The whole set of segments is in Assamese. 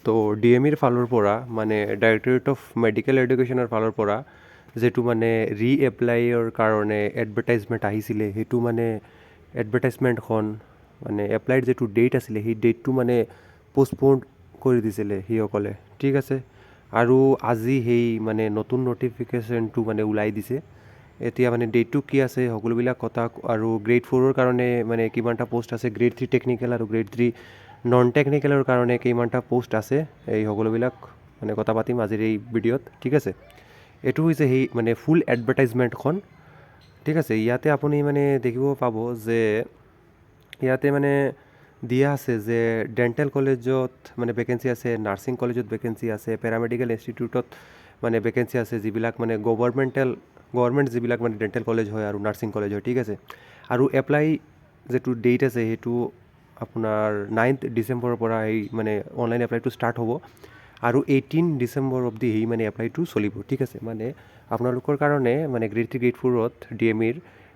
তো ডিএমিৰ ফালৰ পৰা মানে ডাইৰেক্টৰেট অফ মেডিকেল এডুকেশ্যনৰ ফালৰ পৰা যিটো মানে ৰিএপ্লাইৰ কাৰণে এডভাৰটাইজমেণ্ট আহিছিলে সেইটো মানে এডভাৰটাইজমেণ্টখন মানে এপ্লাইৰ যিটো ডেট আছিলে সেই ডেটটো মানে পষ্টপ'ন কৰি দিছিলে সেইসকলে ঠিক আছে আৰু আজি সেই মানে নতুন নটিফিকেশ্যনটো মানে ওলাই দিছে এতিয়া মানে ডেটটো কি আছে সকলোবিলাক কথা আৰু গ্ৰেড 4ৰ কাৰণে মানে কিমানটা পোষ্ট আছে গ্ৰেড 3 টেকনিকেল আৰু গ্ৰেড 3 নন টেকনিকেলৰ কাৰণে কিমানটা পোষ্ট আছে এই সকলোবিলাক মানে কথা পাতিম আজিৰ এই ভিডিঅ'ত ঠিক আছে এইটো হৈছে সেই মানে ফুল এডভাৰটাইজমেণ্টখন ঠিক আছে ইয়াতে আপুনি মানে দেখিব পাব যে ইয়াতে মানে দিয়া আছে যে ডেণ্টেল কলেজত মানে ভেকেঞ্চি আছে নাৰ্ছিং কলেজত ভেকেঞ্চি আছে পেৰামেডিকেল ইনষ্টিটিউটত মানে ভেকেঞ্চি আছে যিবিলাক মানে গভৰ্ণমেণ্ট যিবিলাক মানে ডেণ্টেল কলেজ হয় আৰু নাৰ্ছিং কলেজ হয় ঠিক আছে আৰু এপ্লাই যিটো ডেট আছে সেইটো আপোনাৰ 9th ডিচেম্বৰৰ পৰা এই মানে অনলাইন এপ্লাইটো ষ্টাৰ্ট হ'ব আৰু 18 ডিচেম্বৰ অবধি সেই মানে এপ্লাইটো চলিব ঠিক আছে মানে আপোনালোকৰ কাৰণে মানে গ্ৰেড 3 গ্ৰেড 4ত ডিএমিৰ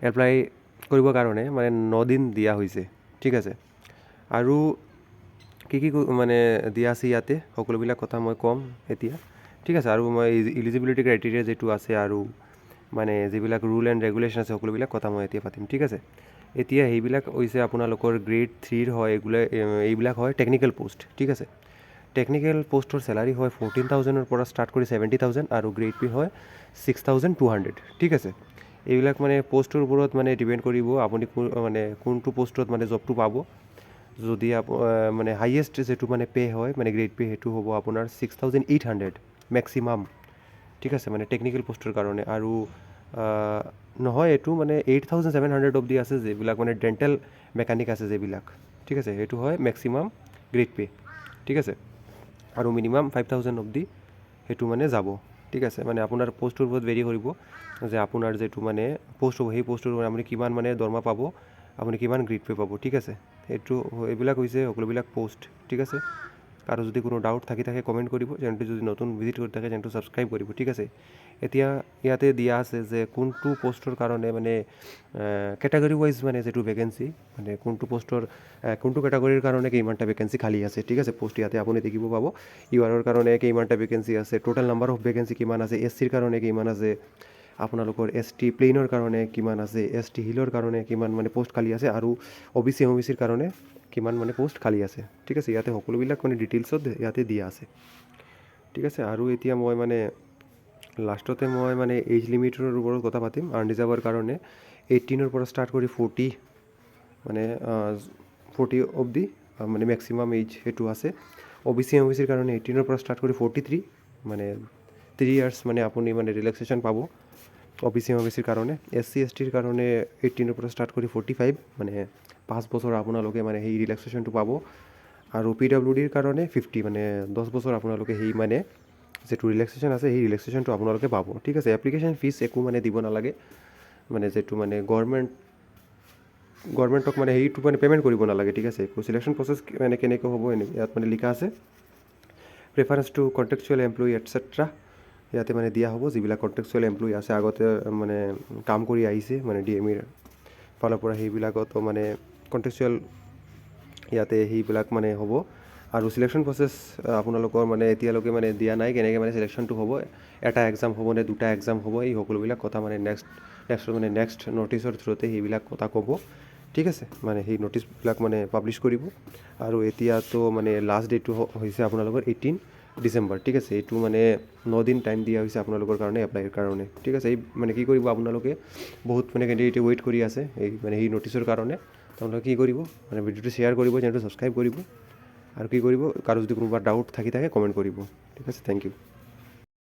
এপ্লাই কৰিবৰ কাৰণে মানে 9 দিন দিয়া হৈছে ঠিক আছে আৰু কি মানে দিয়া আছে ইয়াতে সকলোবিলাক কথা মই ক'ম এতিয়া ঠিক আছে আৰু মই ইলিজিবিলিটি ক্ৰাইটেৰিয়া যিটো আছে আৰু মানে যিবিলাক ৰুল এণ্ড ৰেগুলেশ্যন আছে সকলোবিলাক কথা মই এতিয়া পাতিম ঠিক আছে এতিয়া সেইবিলাক হৈছে আপোনালোকৰ গ্ৰেড 3ৰ হয় এইবিলাক হয় টেকনিকেল পোষ্ট ঠিক আছে টেকনিকেল পোষ্টৰ চেলাৰী হয় 14,000ৰ পৰা ষ্টাৰ্ট কৰি 70,000 আৰু গ্ৰেড পি হয় 6,200 ঠিক আছে এইবিলাক মানে পোষ্টৰ ওপৰত মানে ডিপেণ্ড কৰিব আপুনি মানে কোনটো পোষ্টত মানে জবটো পাব যদি মানে হাইয়েষ্ট যিটো মানে পে' হয় মানে গ্ৰেড পে' সেইটো হ'ব আপোনাৰ 6,800 মেক্সিমাম ঠিক আছে মানে টেকনিকেল পোষ্টৰ কাৰণে আৰু নহয় এইটো মানে 8,700 অবধি আছে যিবিলাক মানে ডেণ্টেল মেকানিক আছে যিবিলাক ঠিক আছে সেইটো হয় মেক্সিমাম গ্ৰেড পে' ঠিক আছে আৰু মিনিমাম 5,000 অবধি সেইটো মানে যাব ঠিক আছে মানে আপোনাৰ পোষ্টৰ ওপৰত ভেৰি কৰিব যে আপোনাৰ যিটো মানে পোষ্ট হ'ব সেই পোষ্টৰ আপুনি কিমান মানে দৰমহা পাব আপুনি কিমান গ্ৰেড পে' পাব ঠিক আছে এইবিলাক হৈছে সকলোবিলাক পোষ্ট ঠিক আছে আৰু যদি কোনো ডাউট থাকি থাকে কমেণ্ট কৰিব চেনেলটো যদি নতুন ভিজিট কৰি থাকে চেনেলটো ছাবস্ক্ৰাইব কৰিব ঠিক আছে এতিয়া ইয়াতে দিয়া আছে যে কোনটো পোষ্টৰ কাৰণে মানে কেটাগৰী ৱাইজ মানে যিটো ভেকেঞ্চি মানে কোনটো পোষ্টৰ কোনটো কেটাগৰীৰ কাৰণে কিমানটা ভেকেঞ্চি খালী আছে ঠিক আছে পোষ্ট ইয়াতে আপুনি দেখিব পাব ইউআৰৰ কাৰণে কিমানটা ভেকেঞ্চি আছে টোটেল নাম্বাৰ অফ ভেকেঞ্চি কিমান আছে SCৰ কাৰণে কিমান আছে আপোনালোকৰ ST প্লেইনৰ কাৰণে কিমান আছে ST হিলৰ কাৰণে কিমান মানে পোষ্ট খালী আছে আৰু OBCৰ কাৰণে কিমান মানে পোষ্ট খালী আছে ঠিক আছে ইয়াতে সকলোবিলাক মানে ডিটেইলছত ইয়াতে দিয়া আছে ঠিক আছে আৰু এতিয়া মই মানে লাষ্টতে মই মানে এজ লিমিটৰ ওপৰত কথা পাতিম আনৰিজাৰ্ভৰ কাৰণে 18ৰ পৰা ষ্টাৰ্ট কৰি 40 মানে 40 অবধি মানে মেক্সিমাম এজ সেইটো আছে OBCৰ কাৰণে 18ৰ পৰা ষ্টাৰ্ট কৰি 43 মানে 3 ইয়াৰ্ছ মানে আপুনি মানে ৰিলেক্সেশ্যন পাব OBCৰ কাৰণে SC STৰ কাৰণে 18ৰ পৰা ষ্টাৰ্ট কৰি 45 মানে 5 বছৰ আপোনালোকে মানে সেই ৰিলেক্সেশ্যনটো পাব আৰু PWDৰ কাৰণে 50 মানে 10 বছৰ আপোনালোকে সেই মানে যিটো ৰিলেক্সেশ্যন আছে সেই ৰিলেক্সেশ্যনটো আপোনালোকে পাব ঠিক আছে এপ্লিকেশ্যন ফিজ একো মানে দিব নালাগে মানে যিটো মানে গভৰ্ণমেণ্টক মানে সেইটো মানে পে'মেণ্ট কৰিব নালাগে ঠিক আছে চিলেকশ্যন প্ৰচেছ মানে কেনেকৈ হ'ব ইয়াত মানে লিখা আছে preference to contextual employee etcetera ইয়াতে মানে দিয়া হ'ব যিবিলাক কণ্টেক্সুৱেল এমপ্লয়ী আছে আগতে মানে কাম কৰি আহিছে মানে ডিএমিৰ ফালৰ পৰা সেইবিলাকতো মানে কণ্টেক্সুৱেল ইয়াতে সেইবিলাক মানে হ'ব আৰু চিলেকশ্যন প্ৰচেছ আপোনালোকৰ মানে এতিয়ালৈকে মানে দিয়া নাই কেনেকৈ মানে চিলেকশ্যনটো হ'ব এটা এক্সাম হ'ব নে দুটা এক্সাম হ'ব এই সকলোবিলাক কথা মানে নেক্সট নটিছৰ থ্ৰুতে সেইবিলাক কথা ক'ব ঠিক আছে মানে সেই নটিছবিলাক মানে পাব্লিছ কৰিব আৰু এতিয়াতো মানে লাষ্ট ডেটটো হৈছে আপোনালোকৰ 18 ডিচেম্বৰ ঠিক আছে এইটো মানে 9 দিন টাইম দিয়া হৈছে আপোনালোকৰ কাৰণে এপ্লাইৰ কাৰণে ঠিক আছে এই মানে কি কৰিব আপোনালোকে বহুত মানে কেণ্ডিডেটে ৱেইট কৰি আছে এই মানে সেই নটিছৰ কাৰণে আপোনালোকে কি কৰিব মানে ভিডিঅ'টো শ্বেয়াৰ কৰিব চেনেলটো ছাবস্ক্ৰাইব কৰিব আৰু কি কৰিব কাৰো যদি কোনোবা ডাউট থাকি থাকে কমেণ্ট কৰিব ঠিক আছে থেংক ইউ